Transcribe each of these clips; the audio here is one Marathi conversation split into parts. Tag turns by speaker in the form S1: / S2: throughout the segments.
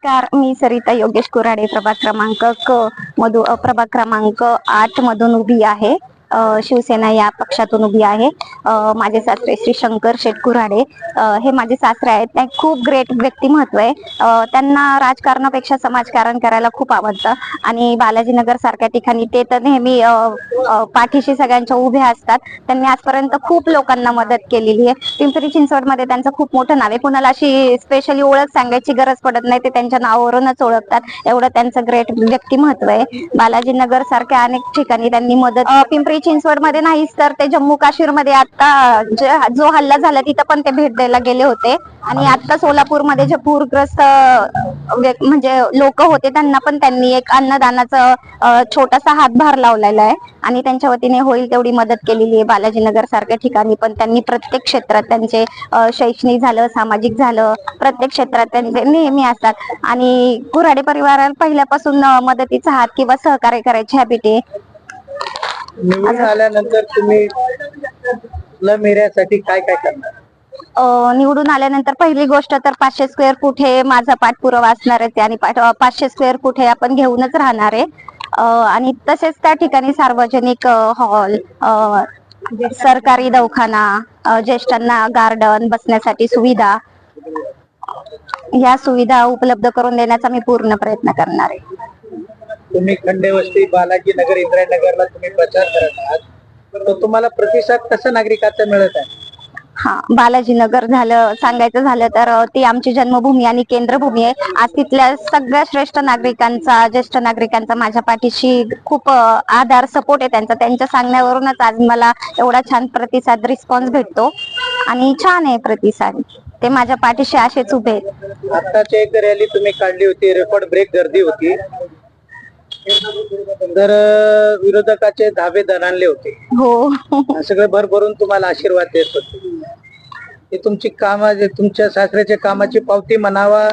S1: नमस्कार, मी सरिता योगेश कुराडे प्रभाग क्रमांक प्रभाग क्रमांक 8 मधून उभी आहे. शिवसेना या पक्षातून उभी आहे. माझे सासरे श्री शंकर शेठ कुराडे हे माझे सासरे आहेत. ते खूप ग्रेट व्यक्तिमत्व आहे. त्यांना राजकारणापेक्षा समाजकारण करायला खूप आवडतं आणि बालाजीनगर सारख्या ठिकाणी ते तर नेहमी पाठीशी सगळ्यांच्या उभे असतात. त्यांनी आजपर्यंत खूप लोकांना मदत केलेली आहे. पिंपरी चिंचवड मध्ये त्यांचं खूप मोठं नाव आहे. कुणाला अशी स्पेशली ओळख सांगायची गरज पडत नाही, ते त्यांच्या नावावरूनच ओळखतात. एवढं त्यांचं ग्रेट व्यक्तिमत्व आहे. बालाजीनगर सारख्या अनेक ठिकाणी त्यांनी मदत, पिंपरी चिंचवड मध्ये नाहीच तर ते जम्मू काश्मीर मध्ये आता जो हल्ला झाला तिथं पण ते भेट द्यायला गेले होते. आणि आता सोलापूर मध्ये जे पूरग्रस्त म्हणजे लोक होते त्यांना पण त्यांनी एक अन्नदानाचा छोटासा हातभार लावलेला आहे आणि त्यांच्या वतीने होईल तेवढी मदत केलेली आहे. बालाजीनगर सारख्या ठिकाणी पण त्यांनी प्रत्येक क्षेत्रात त्यांचे शैक्षणिक झालं, सामाजिक झालं, प्रत्येक क्षेत्रात त्यांचे नेहमी असतात. आणि कुऱ्हाडे परिवाराला पहिल्यापासून मदतीचा हात किंवा सहकार्य करायची हॅबिट आहे.
S2: निवडून आल्यानंतर तुम्ही लमेऱ्यासाठी काय काय करणार?
S1: निवडून आल्यानंतर पहिली गोष्ट तर 500 स्क्वेअर फूट हे माझा पाठपुरावा असणार आहे आणि 500 स्क्वेअर फूट हे आपण घेऊनच राहणार आहे. आणि तसेच त्या ठिकाणी सार्वजनिक हॉल, सरकारी दवाखाना, ज्येष्ठांना गार्डन, बसण्यासाठी सुविधा, या सुविधा उपलब्ध करून देण्याचा मी पूर्ण प्रयत्न करणार आहे.
S2: तुम्ही खंडेवस्ती, बालाजीनगर, इंद्रायनगरला तुम्ही प्रचार करत आहात, तर तुम्हाला प्रतिसाद कसा नागरिकांचा मिळत आहे?
S1: बालाजीनगर झालं, सांगायचं झालं तर ती आमची जन्मभूमी आणि केंद्रभूमी आहे. आज तिथल्या सगळ्या श्रेष्ठ नागरिकांचा, ज्येष्ठ नागरिकांचा माझ्या पाठीशी खूप आधार, सपोर्ट आहे त्यांचा. त्यांच्या सांगण्यावरूनच आज मला एवढा छान प्रतिसाद, रिस्पॉन्स भेटतो आणि छान आहे प्रतिसाद. ते माझ्या पाठीशी असेच उभे आहेत.
S2: आताची एक रॅली तुम्ही काढली होती, रेकॉर्ड ब्रेक गर्दी होती, तर विरोधकाचे धाबे दणाणले होते.
S1: हो,
S2: सगळे भरभरून तुम्हाला आशीर्वाद देत होते. हे तुमची तुमच्या सासऱ्याच्या कामाची पावती म्हणावा,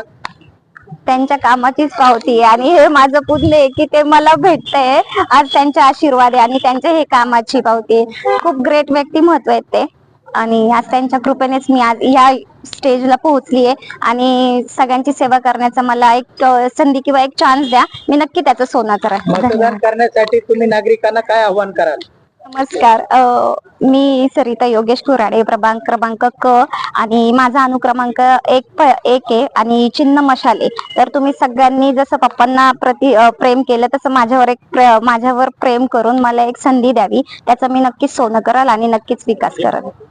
S1: त्यांच्या कामाचीच पावती आहे. आणि हे माझं पुण्य आहे की ते मला भेटतंय आज. त्यांचे आशीर्वाद आहे आणि त्यांच्या हे कामाची पावती आहे. खूप ग्रेट व्यक्तिमत्व आहेत ते आणि आज त्यांच्या कृपेनेच मी आज या स्टेजला पोहोचली आहे. आणि सगळ्यांची सेवा करण्याचा मला एक संधी किंवा एक चान्स द्या, मी नक्की त्याचं सोनं करेन.
S2: मतदान करण्यासाठी तुम्ही नागरिकांना काय आव्हान कराल?
S1: नमस्कार, मी सरिता योगेश कुराडे प्रभाग क्रमांक आणि माझा अनुक्रमांक 1 आहे आणि चिन्ह मशाल आहे. तर तुम्ही सगळ्यांनी जसं पप्पांना प्रेम केलं तसं माझ्यावर प्रेम करून मला एक संधी द्यावी. त्याचं मी नक्कीच सोनं कराल आणि नक्कीच विकास करेल.